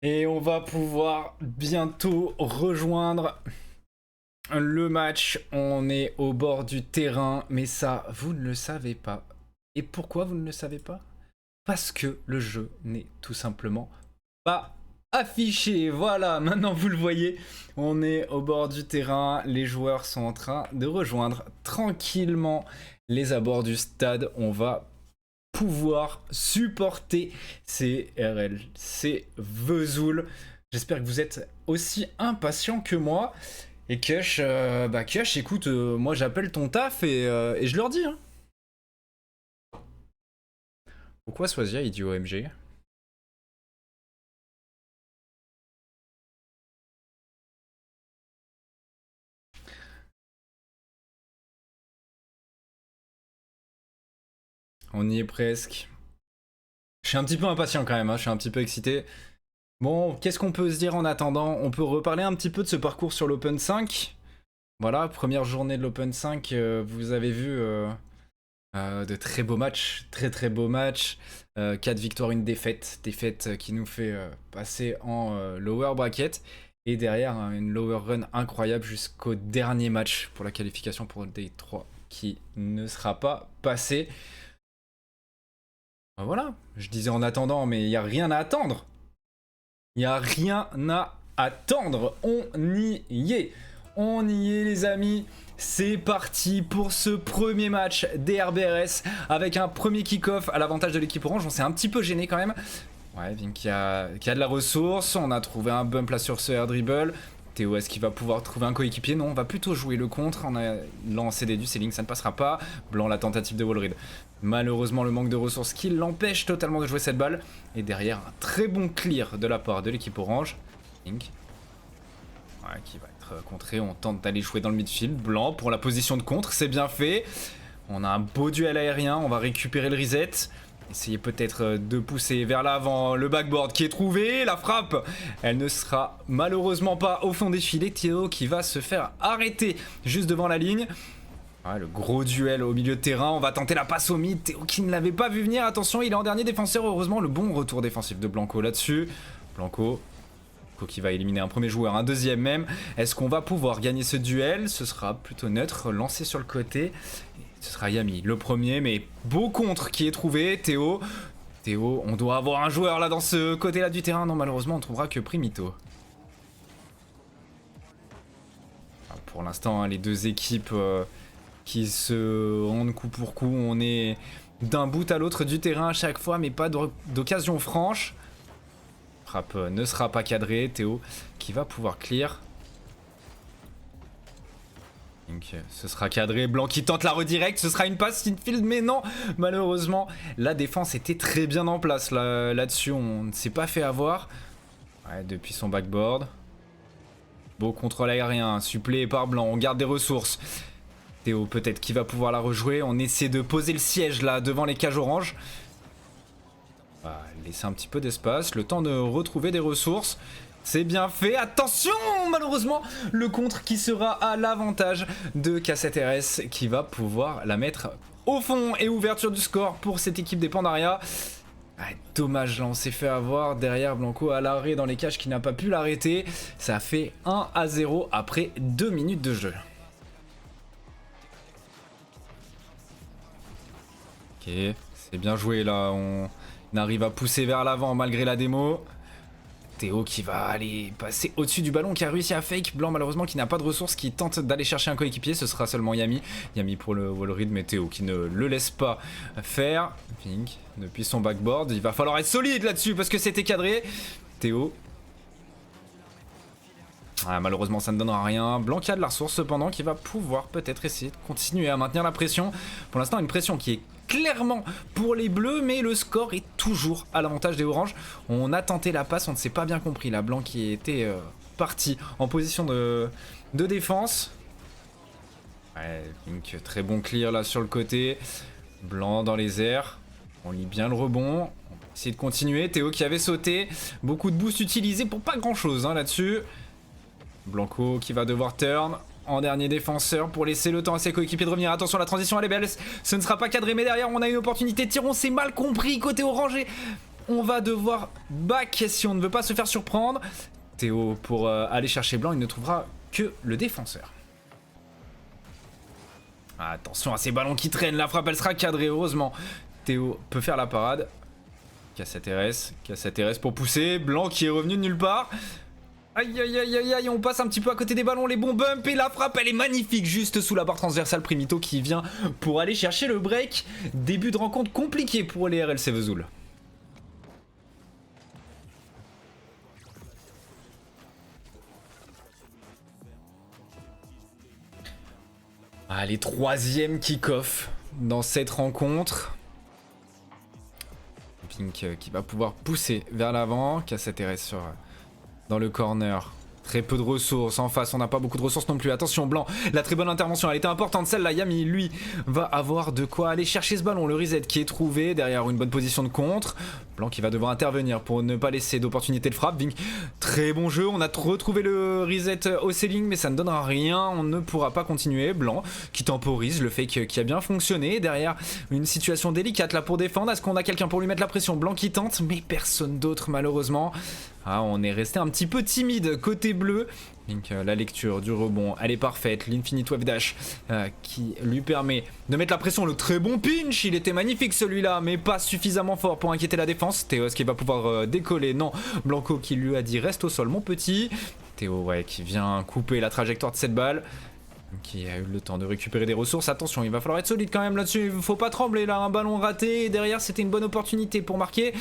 Et on va pouvoir bientôt rejoindre le match. On est au bord du terrain, mais ça, vous ne le savez pas. Et pourquoi vous ne le savez pas? Parce que le jeu n'est tout simplement pas affiché. Voilà, maintenant vous le voyez, on est au bord du terrain. Les joueurs sont en train de rejoindre tranquillement les abords du stade. On va pouvoir supporter ces RL, ces Vesoul. J'espère que vous êtes aussi impatient que moi. Et Kush, Kush, écoute, moi j'appelle ton taf et je leur dis. Hein. Pourquoi Swazia il dit OMG? On y est presque. Je suis un petit peu impatient quand même, hein, je suis un petit peu excité. Bon, qu'est-ce qu'on peut se dire en attendant? On peut reparler un petit peu de ce parcours sur l'Open 5. Voilà, première journée de l'Open 5, vous avez vu de très beaux matchs, très beaux matchs. 4 victoires, une défaite. Défaite qui nous fait passer en lower bracket. Et derrière, hein, une lower run incroyable jusqu'au dernier match pour la qualification pour le Day 3 qui ne sera pas passé. Ben voilà, je disais en attendant, mais il n'y a rien à attendre. Il n'y a rien à attendre. On y est. On y est les amis. C'est parti pour ce premier match des RBRS avec un premier kick-off à l'avantage de l'équipe orange. On s'est un petit peu gêné quand même. Ouais, Vink qui a de la ressource. On a trouvé un bump là sur ce air dribble. Théo, est-ce qu'il va pouvoir trouver un coéquipier? Non, on va plutôt jouer le contre. On a lancé des ducelings, ça ne passera pas. Blanc, la tentative de wall read. Malheureusement, le manque de ressources qui l'empêche totalement de jouer cette balle. Et derrière, un très bon clear de la part de l'équipe orange. Vink. Ouais, qui va être contré. On tente d'aller jouer dans le midfield. Blanc pour la position de contre, c'est bien fait. On a un beau duel aérien. On va récupérer le reset. Essayez peut-être de pousser vers l'avant le backboard qui est trouvé. La frappe, elle ne sera malheureusement pas au fond des filets. Théo qui va se faire arrêter juste devant la ligne. Ouais, le gros duel au milieu de terrain. On va tenter la passe au mid. Théo qui ne l'avait pas vu venir. Attention, il est en dernier défenseur. Heureusement, le bon retour défensif de Blanco là-dessus. Blanco qui va éliminer un premier joueur, un deuxième même. Est-ce qu'on va pouvoir gagner ce duel? Ce sera plutôt neutre, lancé sur le côté. Ce sera Yami, le premier, mais beau contre qui est trouvé. Théo, on doit avoir un joueur là dans ce côté-là du terrain. Non, malheureusement, on trouvera que Primito. Pour l'instant, hein, les deux équipes qui se rendent coup pour coup. On est d'un bout à l'autre du terrain à chaque fois, mais pas d'occasion franche. Frappe ne sera pas cadré. Théo qui va pouvoir clear. Donc, ce sera cadré. Blanc qui tente la redirect. Ce sera une passe infield, mais non. Malheureusement, la défense était très bien en place là-dessus. On ne s'est pas fait avoir. Ouais, depuis son backboard. Beau contrôle aérien. Suppléé par Blanc. On garde des ressources. Théo peut-être qui va pouvoir la rejouer. On essaie de poser le siège là devant les cages oranges. On va laisser un petit peu d'espace. Le temps de retrouver des ressources. C'est bien fait, attention, malheureusement, le contre qui sera à l'avantage de K7RS qui va pouvoir la mettre au fond et ouverture du score pour cette équipe des Pandaria. Ah, dommage, là on s'est fait avoir derrière Blanco à l'arrêt dans les cages qui n'a pas pu l'arrêter. Ça fait 1-0 après 2 minutes de jeu. Ok, c'est bien joué là, on arrive à pousser vers l'avant malgré la démo. Théo qui va aller passer au-dessus du ballon, qui a réussi à fake. Blanc malheureusement qui n'a pas de ressources, qui tente d'aller chercher un coéquipier. Ce sera seulement Yami. Yami pour le wall read, mais Théo qui ne le laisse pas faire. Pink depuis son backboard. Il va falloir être solide là-dessus parce que c'était cadré. Théo. Ah, malheureusement ça ne donnera rien. Blanc qui a de la ressource cependant, qui va pouvoir peut-être essayer de continuer à maintenir la pression. Pour l'instant une pression qui est clairement pour les bleus, mais le score est toujours à l'avantage des oranges. On a tenté la passe, on ne s'est pas bien compris là. Blanc qui était parti en position de défense. Ouais, Pink, très bon clear là sur le côté. Blanc dans les airs. On lit bien le rebond. On va essayer de continuer. Théo qui avait sauté. Beaucoup de boost utilisé pour pas grand chose hein, là-dessus. Blanco qui va devoir turn en dernier défenseur pour laisser le temps à ses coéquipiers de revenir. Attention, la transition elle est belle, ce ne sera pas cadré, mais derrière on a une opportunité de tir. On s'est mal compris côté orangé. On va devoir back si on ne veut pas se faire surprendre. Théo pour aller chercher blanc, il ne trouvera que le défenseur. Attention à ces ballons qui traînent, la frappe elle sera cadrée heureusement. Théo peut faire la parade. Cassateres pour pousser, blanc qui est revenu de nulle part. Aïe aïe aïe aïe aïe, on passe un petit peu à côté des ballons, les bons bumps et la frappe elle est magnifique juste sous la barre transversale. Primito qui vient pour aller chercher le break. Début de rencontre compliqué pour les RLC Vesoul. Allez, troisième kick-off dans cette rencontre. Pink qui va pouvoir pousser vers l'avant. Cassateres dans le corner. Très peu de ressources en face, on n'a pas beaucoup de ressources non plus. Attention blanc, la très bonne intervention, elle était importante celle-là. Yami lui va avoir de quoi aller chercher ce ballon. Le reset qui est trouvé derrière une bonne position de contre. Blanc qui va devoir intervenir pour ne pas laisser d'opportunité de frappe. Vink, très bon jeu, on a retrouvé le reset au ceiling mais ça ne donnera rien, on ne pourra pas continuer. Blanc qui temporise le fake qui a bien fonctionné. Derrière une situation délicate là pour défendre. Est-ce qu'on a quelqu'un pour lui mettre la pression? Blanc qui tente mais personne d'autre malheureusement. On est resté un petit peu timide côté bleu. Donc, la lecture du rebond, elle est parfaite. L'Infinite Wave Dash qui lui permet de mettre la pression. Le très bon pinch, il était magnifique celui-là, mais pas suffisamment fort pour inquiéter la défense. Théo, est-ce qu'il va pouvoir décoller? Non, Blanco qui lui a dit reste au sol mon petit. Théo, ouais, qui vient couper la trajectoire de cette balle. Qui a eu le temps de récupérer des ressources. Attention, il va falloir être solide quand même là-dessus. Il faut pas trembler là, un ballon raté. Et derrière, c'était une bonne opportunité pour marquer.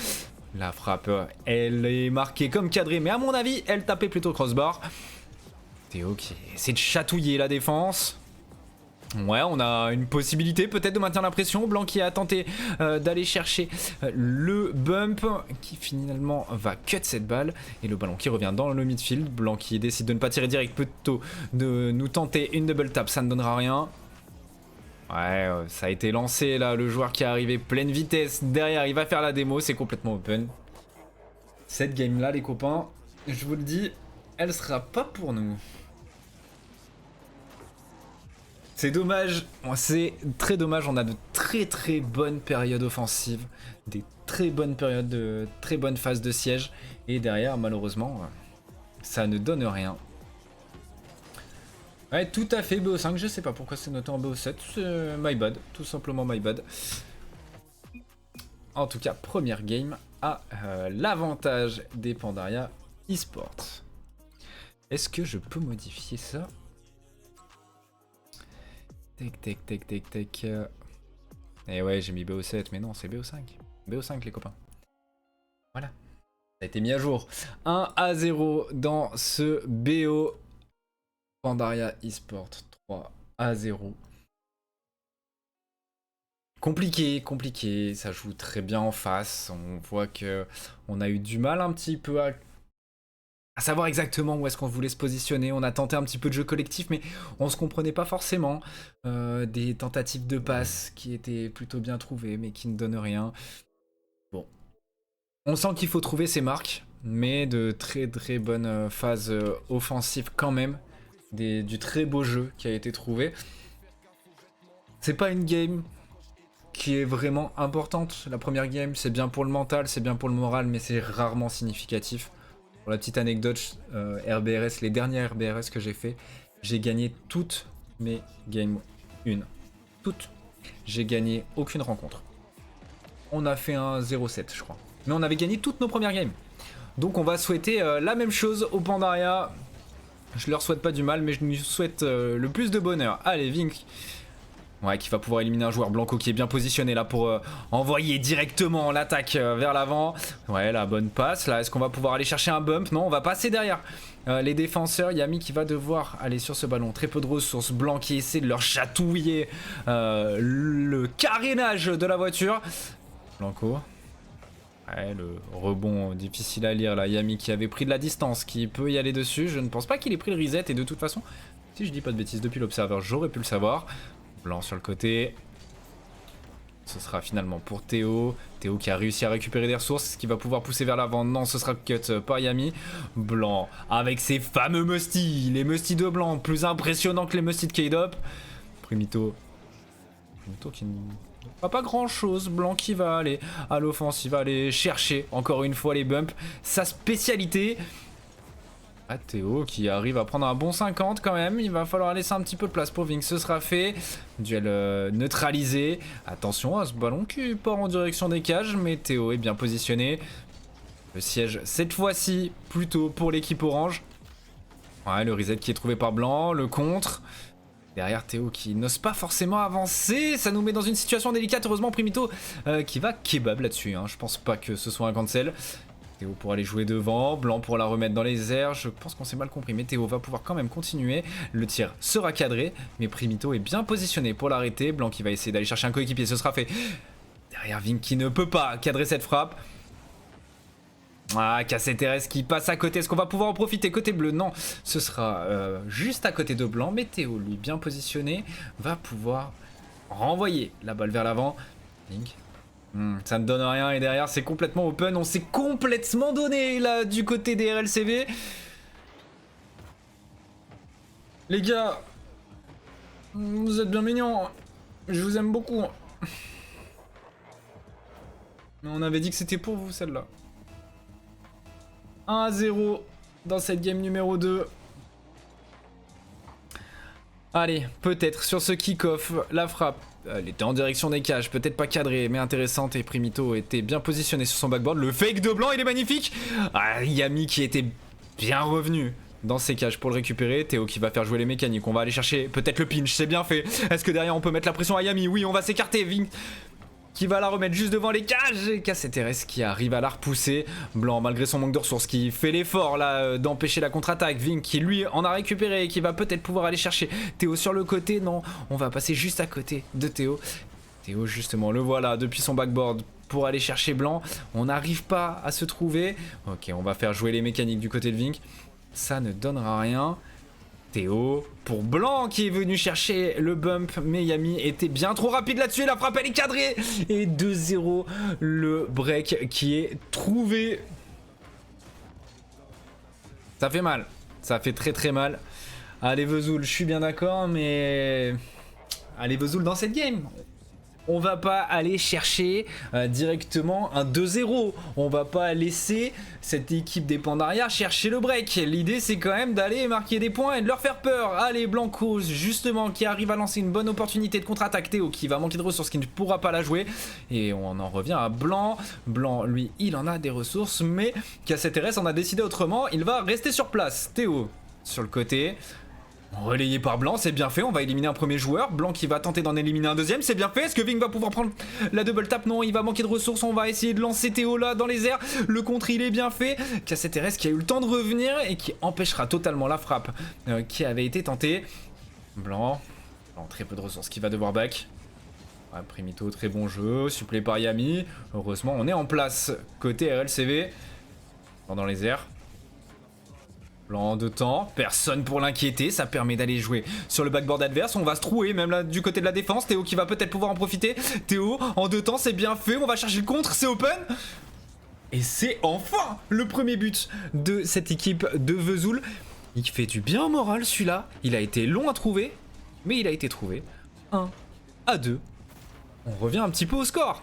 La frappe, elle est marquée comme cadrée, mais à mon avis, elle tapait plutôt crossbar. Théo qui essaie de chatouiller la défense. Ouais, on a une possibilité peut-être de maintenir la pression. Blanc qui a tenté d'aller chercher le bump qui finalement va cut cette balle. Et le ballon qui revient dans le midfield. Blanc qui décide de ne pas tirer direct, plutôt de nous tenter une double tap, ça ne donnera rien. Ouais, ça a été lancé là, le joueur qui est arrivé pleine vitesse derrière, il va faire la démo, c'est complètement open. Cette game là les copains, je vous le dis, elle sera pas pour nous. C'est dommage, c'est très dommage, on a de très bonnes périodes offensives, des très bonnes périodes de très bonnes phases de siège, et derrière malheureusement, ça ne donne rien. Ouais, tout à fait, BO5, je sais pas pourquoi c'est noté en BO7, c'est my bad, tout simplement my bad. En tout cas, première game à l'avantage des Pandaria eSports. Est-ce que je peux modifier ça? Tac. Et ouais, j'ai mis BO7, mais non, c'est BO5. BO5 les copains. Voilà. Ça a été mis à jour. 1-0 dans ce BO. Pandaria eSports 3-0. Compliqué, ça joue très bien en face. On voit que on a eu du mal un petit peu à savoir exactement où est-ce qu'on voulait se positionner. On a tenté un petit peu de jeu collectif, mais on se comprenait pas forcément. Des tentatives de passe qui étaient plutôt bien trouvées, mais qui ne donnent rien. Bon, on sent qu'il faut trouver ses marques, mais de très bonnes phases offensives quand même. Du très beau jeu qui a été trouvé. C'est pas une game qui est vraiment importante. La première game, c'est bien pour le mental, c'est bien pour le moral, mais c'est rarement significatif. Pour la petite anecdote, RBRS, les dernières RBRS que j'ai fait, j'ai gagné toutes mes games 1. Toutes. J'ai gagné aucune rencontre. On a fait un 0-7, je crois. Mais on avait gagné toutes nos premières games. Donc on va souhaiter la même chose au Pandaria. Je leur souhaite pas du mal, mais je lui souhaite le plus de bonheur. Allez, Vink. Ouais, qui va pouvoir éliminer un joueur. Blanco qui est bien positionné là pour envoyer directement l'attaque vers l'avant. Ouais, la bonne passe. Là, est-ce qu'on va pouvoir aller chercher un bump? Non, on va passer derrière les défenseurs. Yami qui va devoir aller sur ce ballon. Très peu de ressources. Blanc qui essaie de leur chatouiller le carénage de la voiture. Blanco. Ouais, le rebond difficile à lire là. Yami qui avait pris de la distance, qui peut y aller dessus. Je ne pense pas qu'il ait pris le reset et de toute façon, si je dis pas de bêtises depuis l'observeur, j'aurais pu le savoir. Blanc sur le côté. Ce sera finalement pour Théo. Théo qui a réussi à récupérer des ressources, qui va pouvoir pousser vers l'avant. Non, ce sera cut par Yami. Blanc avec ses fameux musty. Les musty de Blanc, plus impressionnants que les musty de K-Dop. Primito qui Pas grand chose. Blanc qui va aller à l'offensive, va aller chercher encore une fois les bumps. Sa spécialité. Ah, Théo qui arrive à prendre un bon 50 quand même. Il va falloir laisser un petit peu de place pour Vink. Ce sera fait. Duel neutralisé. Attention à ce ballon qui part en direction des cages. Mais Théo est bien positionné. Le siège cette fois-ci plutôt pour l'équipe orange. Ouais, le reset qui est trouvé par Blanc. Le contre. Derrière Théo qui n'ose pas forcément avancer. Ça nous met dans une situation délicate. Heureusement Primito qui va kebab là-dessus. Hein. Je pense pas que ce soit un cancel. Théo pour aller jouer devant. Blanc pour la remettre dans les airs. Je pense qu'on s'est mal compris. Mais Théo va pouvoir quand même continuer. Le tir sera cadré. Mais Primito est bien positionné pour l'arrêter. Blanc qui va essayer d'aller chercher un coéquipier. Ce sera fait. Derrière Vink qui ne peut pas cadrer cette frappe. Ah, KCTRS qui passe à côté. Est-ce qu'on va pouvoir en profiter côté bleu? Non, ce sera juste à côté de Blanc. Mais Théo, lui, bien positionné, va pouvoir renvoyer la balle vers l'avant. Link. Ça ne donne rien et derrière c'est complètement open. On s'est complètement donné là du côté des RLCV. Les gars, vous êtes bien mignons. Je vous aime beaucoup. Mais on avait dit que c'était pour vous celle-là. 1-0 dans cette game numéro 2. Allez, peut-être sur ce kick-off, la frappe, elle était en direction des cages, peut-être pas cadrée, mais intéressante. Et Primito était bien positionné sur son backboard. Le fake de Blanc, il est magnifique. Ah, Yami qui était bien revenu dans ses cages pour le récupérer. Théo qui va faire jouer les mécaniques. On va aller chercher peut-être le pinch, c'est bien fait. Est-ce que derrière on peut mettre la pression à Yami? Oui, on va s'écarter. Vink qui va la remettre juste devant les cages. Et KCTRS qui arrive à la repousser. Blanc, malgré son manque de ressources, qui fait l'effort là d'empêcher la contre-attaque. Vink qui lui en a récupéré et qui va peut-être pouvoir aller chercher Théo sur le côté. Non, on va passer juste à côté de Théo. Théo justement, le voilà depuis son backboard pour aller chercher Blanc. On n'arrive pas à se trouver. Ok, on va faire jouer les mécaniques du côté de Vink. Ça ne donnera rien. Théo pour Blanc qui est venu chercher le bump, mais Yami était bien trop rapide là-dessus. La frappe elle est cadrée et 2-0 le break qui est trouvé. Ça fait mal, ça fait très très mal. Allez Vesoul, je suis bien d'accord, mais allez Vesoul dans cette game. On va pas aller chercher directement un 2-0. On va pas laisser cette équipe des Pandaria chercher le break. L'idée c'est quand même d'aller marquer des points et de leur faire peur. Allez Blanco justement qui arrive à lancer une bonne opportunité de contre-attaque. Théo qui va manquer de ressources, qui ne pourra pas la jouer. Et on en revient à Blanc. Blanc lui il en a des ressources, mais KCTRS en a décidé autrement. Il va rester sur place. Théo sur le côté. Relayé par Blanc, c'est bien fait, on va éliminer un premier joueur. Blanc qui va tenter d'en éliminer un deuxième, c'est bien fait. Est-ce que Vink va pouvoir prendre la double tap? Non, il va manquer de ressources, on va essayer de lancer Théo là dans les airs. Le contre il est bien fait. KCTRS qui a eu le temps de revenir et qui empêchera totalement la frappe qui avait été tentée. Blanc, très peu de ressources qui va devoir back. Ouais, Primito, très bon jeu, supplé par Yami. Heureusement on est en place côté RLCV. Dans les airs. Blanc de temps, personne pour l'inquiéter, ça permet d'aller jouer sur le backboard adverse. On va se trouer même là du côté de la défense. Théo qui va peut-être pouvoir en profiter. Théo en deux temps, c'est bien fait, on va chercher le contre, c'est open. Et c'est enfin le premier but de cette équipe de Vesoul. Il fait du bien au moral celui-là. Il a été long à trouver, mais il a été trouvé. 1-2. On revient un petit peu au score.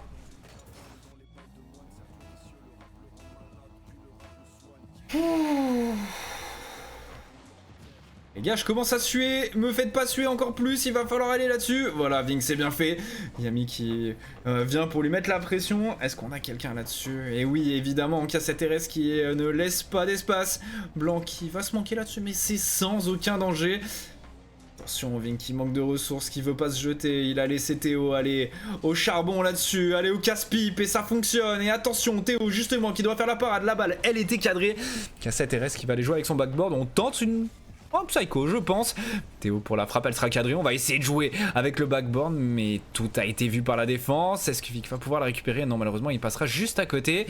Les gars, je commence à suer, me faites pas suer encore plus, il va falloir aller là-dessus. Voilà, Vink c'est bien fait. Yami qui vient pour lui mettre la pression. Est-ce qu'on a quelqu'un là-dessus? Et oui, évidemment, KCTRS qui ne laisse pas d'espace. Blanc qui va se manquer là-dessus, mais c'est sans aucun danger. Attention, Vink qui manque de ressources, qui veut pas se jeter. Il a laissé Théo aller au charbon là-dessus, aller au casse-pipe et ça fonctionne. Et attention, Théo justement qui doit faire la parade. La balle, elle était cadrée. KCTRS qui va aller jouer avec son backboard. On tente un psycho, je pense. Théo pour la frappe, elle sera cadrée. On va essayer de jouer avec le backboard, mais tout a été vu par la défense. Est-ce que Vink va pouvoir la récupérer? Non, malheureusement, il passera juste à côté.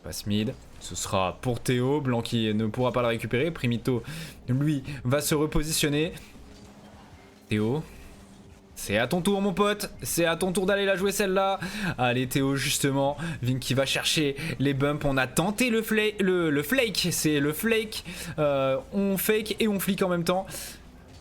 Passe mid, ce sera pour Théo. Blanc qui ne pourra pas la récupérer. Primito, lui, va se repositionner. Théo, c'est à ton tour mon pote, c'est à ton tour d'aller la jouer celle-là. Allez Théo justement, Vink qui va chercher les bumps. On a tenté le flake, c'est le flake. On fake et on flick en même temps.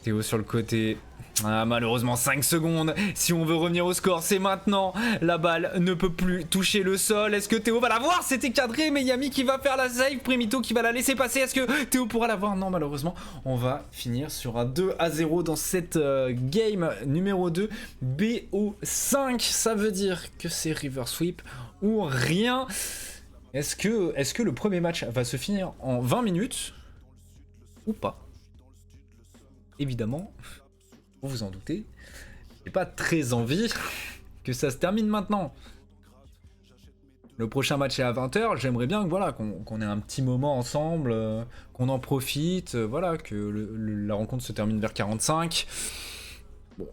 Théo sur le côté. Ah, malheureusement 5 secondes, si on veut revenir au score c'est maintenant. La balle ne peut plus toucher le sol. Est-ce que Théo va l'avoir? C'était cadré mais Yami qui va faire la save, Primito qui va la laisser passer. Est-ce que Théo pourra l'avoir? Non, malheureusement on va finir sur un 2-0 dans cette game numéro 2. BO5, ça veut dire que c'est river sweep ou rien. Est-ce que le premier match va se finir en 20 minutes ou pas? Évidemment, vous vous en doutez, j'ai pas très envie que ça se termine maintenant. Le prochain match est à 20h, j'aimerais bien voilà, qu'on ait un petit moment ensemble, qu'on en profite, voilà, que la rencontre se termine vers 45. Bon.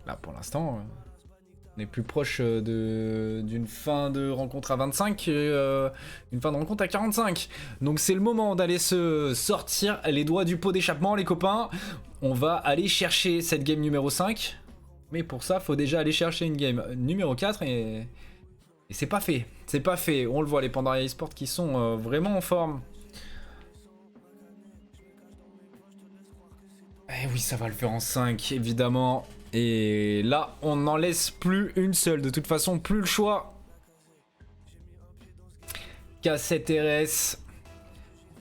Là pour l'instant, on est plus proche d'une fin de rencontre à 25 qu'une fin de rencontre à 45. Donc c'est le moment d'aller se sortir les doigts du pot d'échappement, les copains. On va aller chercher cette game numéro 5. Mais pour ça, faut déjà aller chercher une game numéro 4 et c'est pas fait. C'est pas fait. On le voit, les Pandaria eSports qui sont vraiment en forme. Eh oui, ça va le faire en 5, évidemment. Et là, on n'en laisse plus une seule. De toute façon, plus le choix. K7RS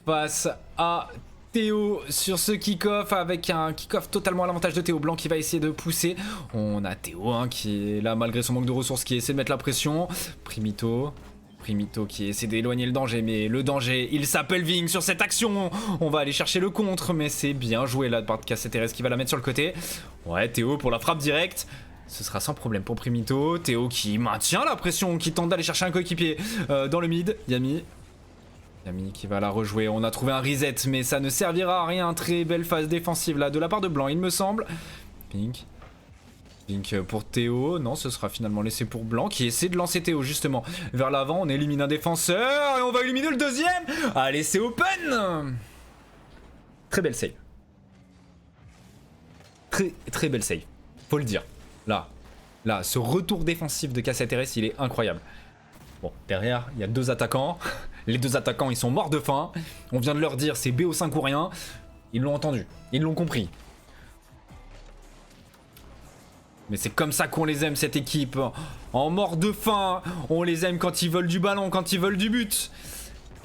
face à Théo sur ce kick-off, avec un kick-off totalement à l'avantage de Théo Blanc qui va essayer de pousser. On a Théo qui est là malgré son manque de ressources, qui essaie de mettre la pression. Primito qui essaie d'éloigner le danger, mais le danger, il s'appelle Ving sur cette action. On va aller chercher le contre, mais c'est bien joué là de part de K7RS qui va la mettre sur le côté. Ouais, Théo pour la frappe directe. Ce sera sans problème pour Primito. Théo qui maintient la pression, qui tente d'aller chercher un coéquipier dans le mid. Yami qui va la rejouer. On a trouvé un reset, mais ça ne servira à rien. Très belle phase défensive là de la part de Blanc, il me semble. Pink pour Théo. Non, ce sera finalement laissé pour Blanc qui essaie de lancer Théo justement vers l'avant. On élimine un défenseur et on va éliminer le deuxième. Allez, c'est open. Très belle save. Très belle save. Faut le dire. Là, ce retour défensif de K7RS, il est incroyable. Bon, derrière, il y a deux attaquants. Les deux attaquants, ils sont morts de faim. On vient de leur dire, c'est BO5 ou rien. Ils l'ont entendu. Ils l'ont compris. Mais c'est comme ça qu'on les aime, cette équipe. En mort de faim. On les aime quand ils veulent du ballon, quand ils veulent du but.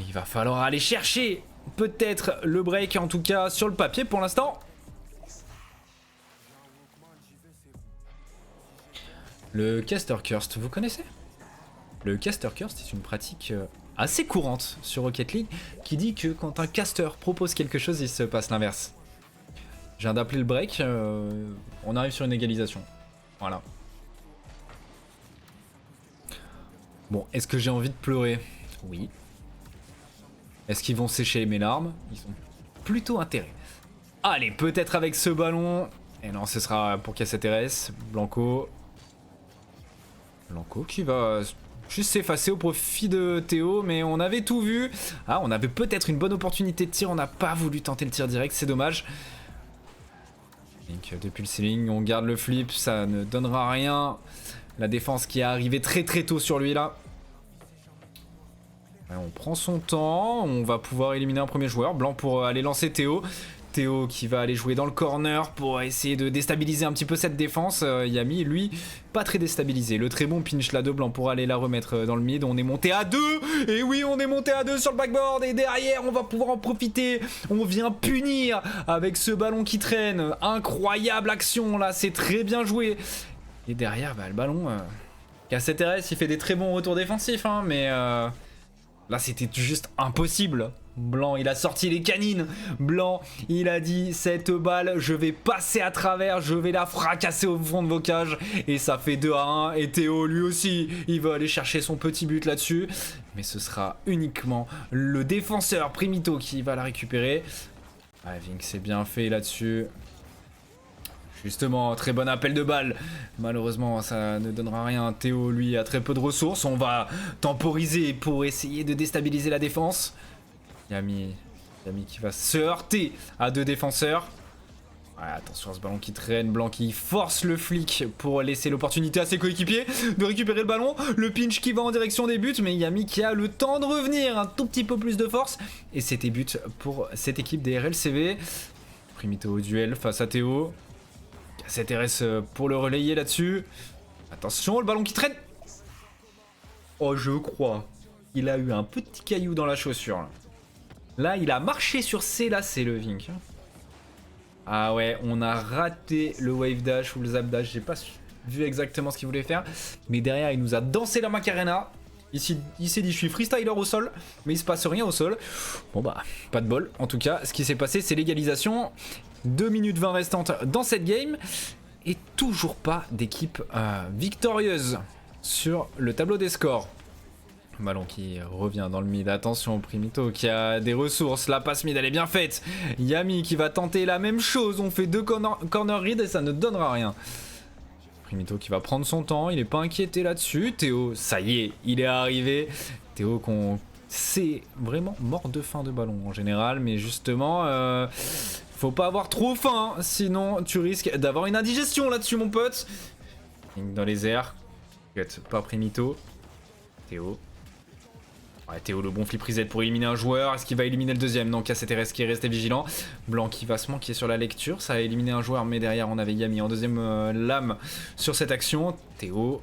Il va falloir aller chercher peut-être le break, en tout cas sur le papier pour l'instant. Le caster cursed, vous connaissez? Le caster cursed est une pratique assez courante sur Rocket League qui dit que quand un caster propose quelque chose, il se passe l'inverse. Je viens d'appeler le break, on arrive sur une égalisation. Voilà. Bon, est-ce que j'ai envie de pleurer? Oui. Est-ce qu'ils vont sécher mes larmes? Ils ont plutôt intérêt. Allez, peut-être avec ce ballon. Et non, ce sera pour K7RS. Blanco qui va juste s'effacer au profit de Théo, mais on avait tout vu. Ah, on avait peut-être une bonne opportunité de tir, on n'a pas voulu tenter le tir direct, c'est dommage. Donc, depuis le ceiling, on garde le flip, ça ne donnera rien. La défense qui est arrivée très tôt sur lui là. Ouais, on prend son temps, on va pouvoir éliminer un premier joueur. Blanc pour aller lancer Théo. Théo qui va aller jouer dans le corner pour essayer de déstabiliser un petit peu cette défense. Yami, lui, pas très déstabilisé. Le très bon pinch là de Blanc pour aller la remettre dans le mid. On est monté à 2. Et oui, on est monté à 2 sur le backboard. Et derrière, on va pouvoir en profiter. On vient punir avec ce ballon qui traîne. Incroyable action là, c'est très bien joué. Et derrière, bah, le ballon... K7RS, il fait des très bons retours défensifs, hein, mais... Là, c'était juste impossible. Blanc, il a sorti les canines. Blanc, il a dit, cette balle, je vais passer à travers, je vais la fracasser au fond de vos cages. Et ça fait 2-1. Et Théo, lui aussi, il veut aller chercher son petit but là-dessus. Mais ce sera uniquement le défenseur Primito qui va la récupérer. Ah, Vink, c'est bien fait là-dessus. Justement, très bon appel de balle. Malheureusement, ça ne donnera rien. Théo, lui, a très peu de ressources. On va temporiser pour essayer de déstabiliser la défense. Yami qui va se heurter à deux défenseurs. Ouais, attention à ce ballon qui traîne. Blanc qui force le flic pour laisser l'opportunité à ses coéquipiers de récupérer le ballon. Le pinch qui va en direction des buts, mais Yami qui a le temps de revenir. Un tout petit peu plus de force. Et c'était but pour cette équipe des RLCV. Primito au duel face à Théo. KCTRS pour le relayer là-dessus. Attention, le ballon qui traîne. Oh, je crois. Il a eu un petit caillou dans la chaussure. Là, il a marché sur ses lacets, le Vink. Ah ouais, on a raté le wave dash ou le zap dash. J'ai pas vu exactement ce qu'il voulait faire. Mais derrière, il nous a dansé la Macarena. Ici, il s'est dit, je suis freestyler au sol. Mais il se passe rien au sol. Bon bah, pas de bol. En tout cas, ce qui s'est passé, c'est l'égalisation. 2 minutes 20 restantes dans cette game. Et toujours pas d'équipe victorieuse sur le tableau des scores. Ballon qui revient dans le mid. Attention, Primito qui a des ressources. La passe mid, elle est bien faite. Yami qui va tenter la même chose. On fait 2 corner read et ça ne donnera rien. Primito qui va prendre son temps. Il n'est pas inquiété là-dessus. Théo, ça y est, il est arrivé. Théo qu'on c'est vraiment mort de faim de ballon en général. Mais justement, faut pas avoir trop faim. Sinon, tu risques d'avoir une indigestion là-dessus, mon pote. Dans les airs. Pas Primito. Théo. Ouais, Théo, le bon flip reset pour éliminer un joueur. Est-ce qu'il va éliminer le deuxième? Non, KCTRS qui est resté vigilant. Blanc qui va se manquer sur la lecture. Ça a éliminé un joueur, mais derrière, on avait Yami en deuxième lame sur cette action. Théo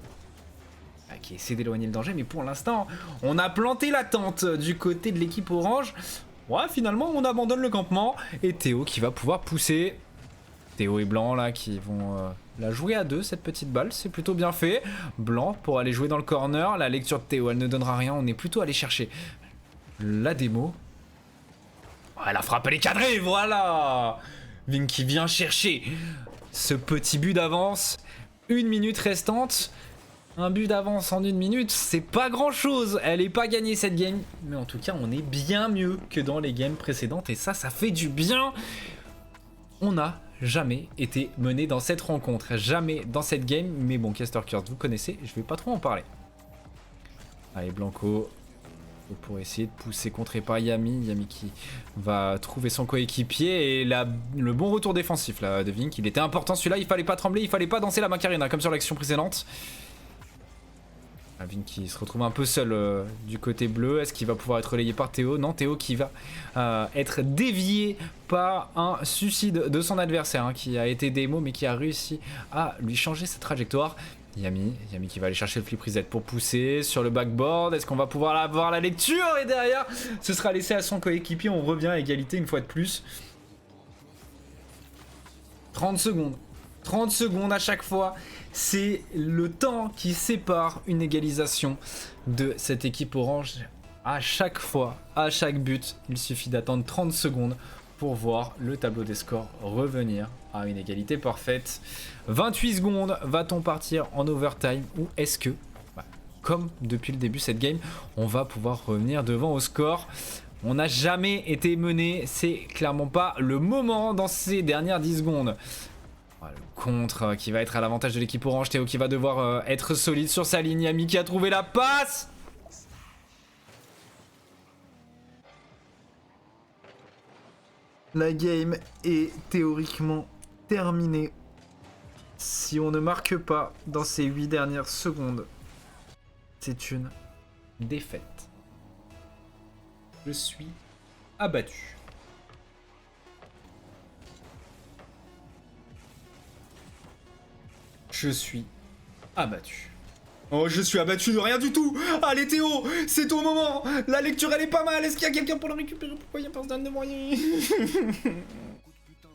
qui essaie d'éloigner le danger, mais pour l'instant, on a planté la tente du côté de l'équipe orange. Ouais, finalement, on abandonne le campement. Et Théo qui va pouvoir pousser. Théo et Blanc, là, qui vont la jouer à deux, cette petite balle. C'est plutôt bien fait. Blanc pour aller jouer dans le corner. La lecture de Théo, elle ne donnera rien. On est plutôt allé chercher la démo. Oh, la frappe, elle est cadrée, voilà. Vink qui vient chercher ce petit but d'avance. 1 minute restante. Un but d'avance en 1 minute, c'est pas grand chose. Elle est pas gagnée cette game. Mais en tout cas, on est bien mieux que dans les games précédentes. Et ça fait du bien. On a jamais été mené dans cette rencontre, jamais dans cette game, mais bon, Caster Curse, vous connaissez, je vais pas trop en parler. Allez, Blanco, pour essayer de pousser, contré par Yami, Yami qui va trouver son coéquipier, et le bon retour défensif là de Vink, il était important celui-là, il fallait pas trembler, il fallait pas danser la Macarena, comme sur l'action précédente. Vink qui se retrouve un peu seul du côté bleu. Est-ce qu'il va pouvoir être relayé par Théo? Non, Théo qui va être dévié par un suicide de son adversaire hein, qui a été démo mais qui a réussi à lui changer sa trajectoire. Yami qui va aller chercher le flip reset pour pousser sur le backboard. Est-ce qu'on va pouvoir avoir la lecture? Et derrière, ce sera laissé à son coéquipier. On revient à égalité une fois de plus. 30 secondes. 30 secondes à chaque fois, c'est le temps qui sépare une égalisation de cette équipe orange. À chaque fois, à chaque but, il suffit d'attendre 30 secondes pour voir le tableau des scores revenir à une égalité parfaite. 28 secondes, va-t-on partir en overtime ou est-ce que, comme depuis le début de cette game, on va pouvoir revenir devant au score? On n'a jamais été mené, c'est clairement pas le moment dans ces dernières 10 secondes. Le contre qui va être à l'avantage de l'équipe orange. Théo qui va devoir être solide sur sa ligne. Yami qui a trouvé la passe. La game est théoriquement terminée. Si on ne marque pas dans ces 8 dernières secondes, c'est une défaite. Je suis abattu. Je suis abattu. Oh, je suis abattu de rien du tout. Allez Théo, c'est ton moment. La lecture elle est pas mal. Est-ce qu'il y a quelqu'un pour le récupérer? Pourquoi il n'y a personne de moyen?